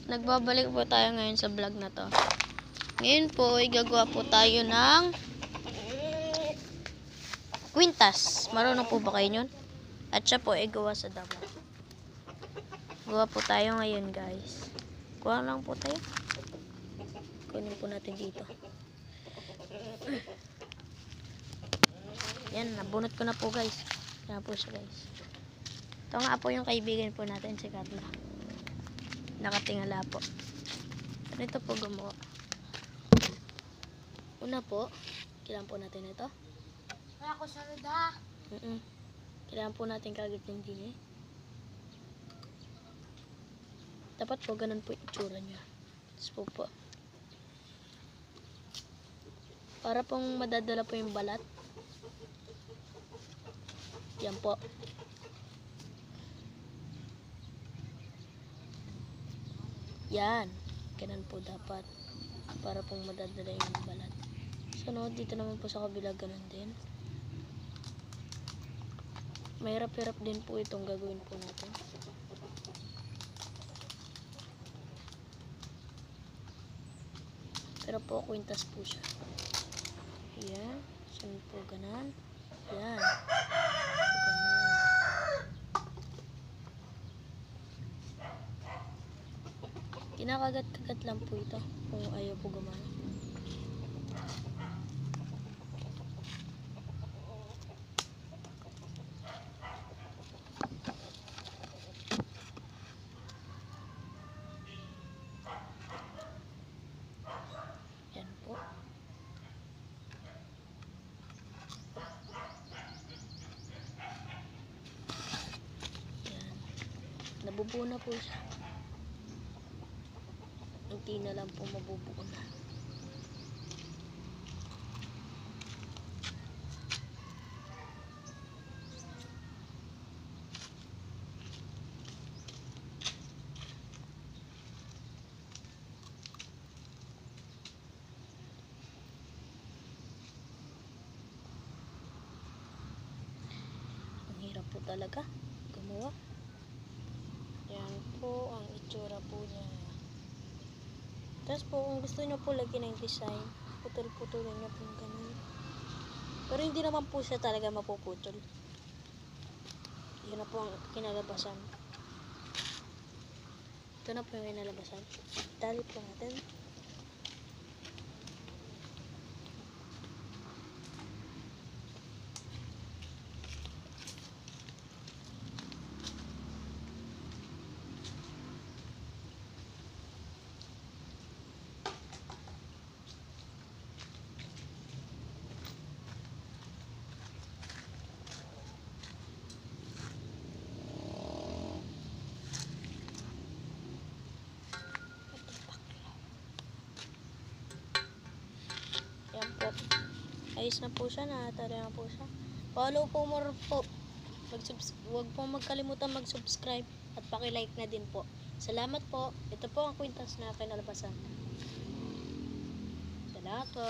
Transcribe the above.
Nagbabalik po tayo ngayon sa vlog na to. Ngayon po ay gagawa po tayo ng kwintas. Marunong po ba kayo yun? At siya po ay gawa sa damo. Gawa po tayo ngayon, guys. Kuha lang po tayo. Kunin po natin dito. Yan, nabunot ko na po, guys. Yan po siya, guys. Ito nga po yung kaibigan po natin, si Carla. Nakatingala po. Ito po gumawa. Una po, kailangan po natin ito. Kaya ako sunod ha. Kailangan po natin kagad ng dini. Dapat po ganun po itsura niya. Tapos po. Para pong madadala po yung balat. Yan po. Yan. Ganun po dapat. Para pong madadala yung balat. Sunod, dito naman po sa kabila ganun din. Mahirap-hirap din po itong gagawin po natin. Pero po, kwintas po siya. Yan. Sunod po ganun. Yan. Ganun. Kinakagat-kagat lang po ito kung ayaw po gumana. Yan po. Yan. Nabubuo na po siya. Hindi na lang po mabubuo na. Ang hirap po talaga gumawa. Yan po ang itsura po niya. Tapos po, kung gusto nyo po lagyan ng design, putol-putulin nyo po yung ganun. Pero hindi naman po siya talaga mapuputol. Yun na po ang kinalabasan. Ito na po yung kinalabasan. Tali po natin. Yan po. Ayos na po siya. Nakatari na po siya. Follow po more po. Huwag po magkalimutan mag-subscribe at paki-like na din po. Salamat po. Ito po ang kwintas na kinalabasan. Salamat po.